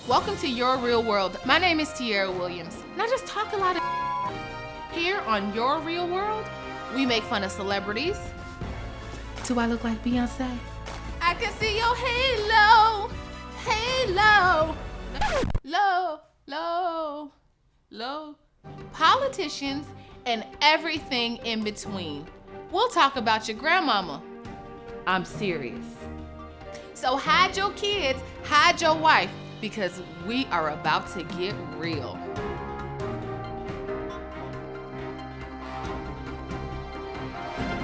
Welcome to Your Real World. My name is Tierra Williams, and I just talk a lot of here on Your Real World. We make fun of celebrities. Do I look like Beyonce? I can see your halo, halo, low, low, low. Politicians and everything in between. We'll talk about your grandmama. I'm serious. So hide your kids, hide your wife, because we are about to get real.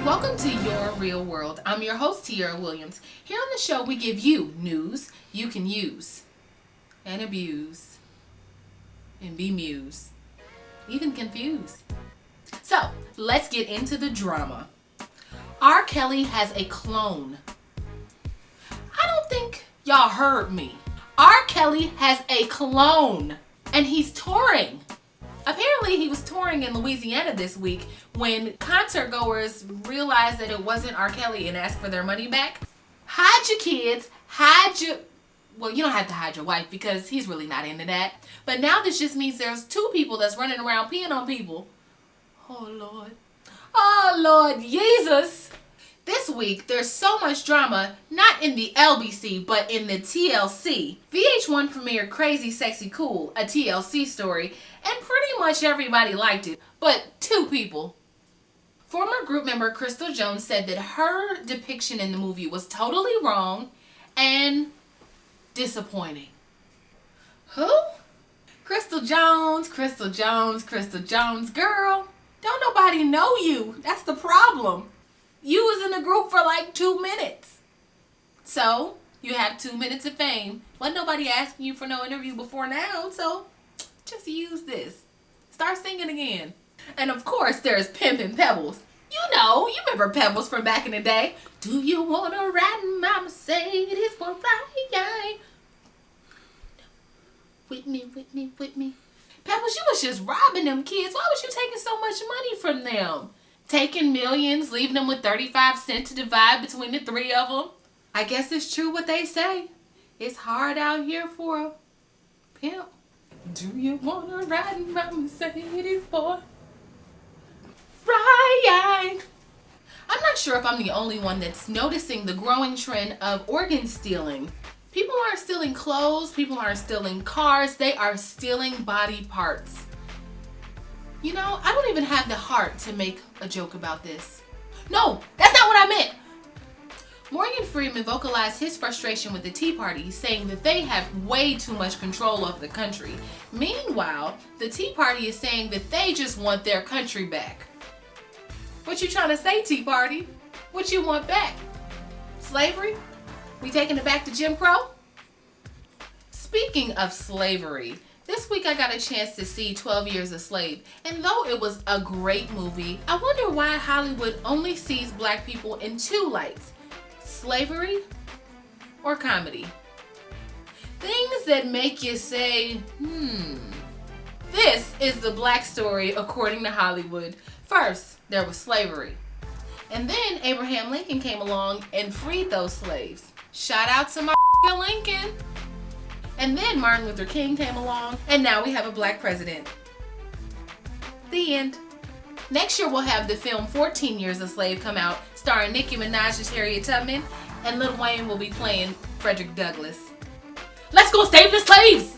Welcome to Your Real World. I'm your host, Tierra Williams. Here on the show, we give you news you can use and abuse and bemuse, even confuse. So, let's get into the drama. R. Kelly has a clone. I don't think y'all heard me. R. Kelly has a clone, and he's touring. Apparently, he was touring in Louisiana this week when concert goers realized that it wasn't R. Kelly and asked for their money back. Hide your kids, well, you don't have to hide your wife because he's really not into that. But now this just means there's two people that's running around peeing on people. Oh, Lord Jesus. This week, there's so much drama, not in the LBC, but in the TLC. VH1 premiered Crazy Sexy Cool, a TLC story, and pretty much everybody liked it, but two people. Former group member Crystal Jones said that her depiction in the movie was totally wrong and disappointing. Who? Crystal Jones, Crystal Jones, Crystal Jones. Girl, don't nobody know you. That's the problem. You was in the group for like 2 minutes. So, you have 2 minutes of fame. Wasn't nobody asking you for no interview before now, so just use this. Start singing again. And of course, there's Pimp and Pebbles. You remember Pebbles from back in the day. Do you want to ride in my Mercedes for Friday? With me. Pebbles, you was just robbing them kids. Why was you taking so much money from them? Taking millions, leaving them with 35 cents to divide between the three of them. I guess it's true what they say. It's hard out here for a pimp. Do you want to ride in my Mercedes, boy? Right. I'm not sure if I'm the only one that's noticing the growing trend of organ stealing. People aren't stealing clothes. People aren't stealing cars. They are stealing body parts. You know, I don't even have the heart to make a joke about this. No, that's not what I meant. Morgan Freeman vocalized his frustration with the Tea Party, saying that they have way too much control over the country. Meanwhile, the Tea Party is saying that they just want their country back. What you trying to say, Tea Party? What you want back? Slavery? We taking it back to Jim Crow? Speaking of slavery, this week I got a chance to see 12 Years a Slave, and though it was a great movie, I wonder why Hollywood only sees black people in two lights: slavery or comedy. Things that make you say, This is the black story according to Hollywood. First, there was slavery. And then Abraham Lincoln came along and freed those slaves. Shout out to my Lincoln. And then Martin Luther King came along, and now we have a black president. The end. Next year we'll have the film 14 Years a Slave come out, starring Nicki Minaj as Harriet Tubman, and Lil Wayne will be playing Frederick Douglass. Let's go save the slaves!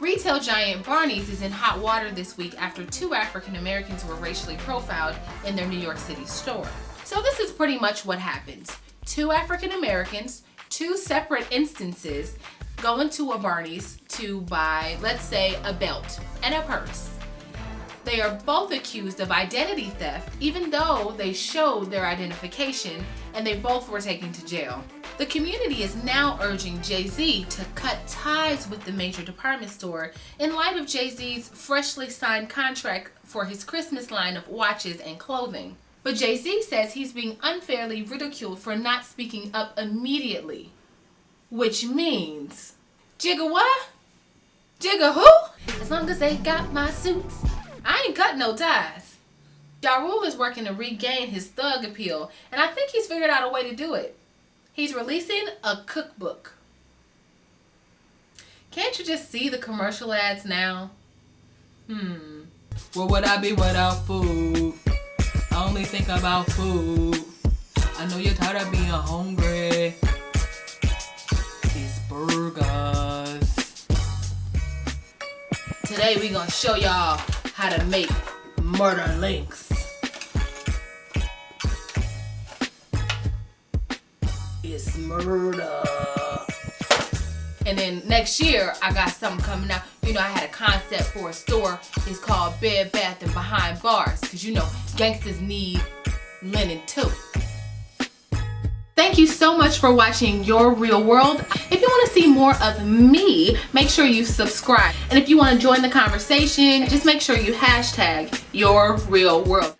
Retail giant Barney's is in hot water this week after 2 African Americans were racially profiled in their New York City store. So this is pretty much what happens. 2 African Americans, 2 separate instances, go into a Barney's to buy, let's say, a belt and a purse. They are both accused of identity theft, even though they showed their identification, and they both were taken to jail. The community is now urging Jay-Z to cut ties with the major department store in light of Jay-Z's freshly signed contract for his Christmas line of watches and clothing. But Jay-Z says he's being unfairly ridiculed for not speaking up immediately. Which means, Jigga what? Jigga who? As long as they got my suits, I ain't cut no ties. Ja Rule is working to regain his thug appeal, and I think he's figured out a way to do it. He's releasing a cookbook. Can't you just see the commercial ads now? Where would I be without food? I only think about food. I know you're tired of being hungry. These burgers. Today we gonna show y'all how to make murder links. It's murder. And then next year, I got something coming out. You know, I had a concept for a store. It's called Bed, Bath, and Behind Bars. Because, you know, gangsters need linen too. Thank you so much for watching Your Real World. If you want to see more of me, make sure you subscribe. And if you want to join the conversation, just make sure you hashtag Your Real World.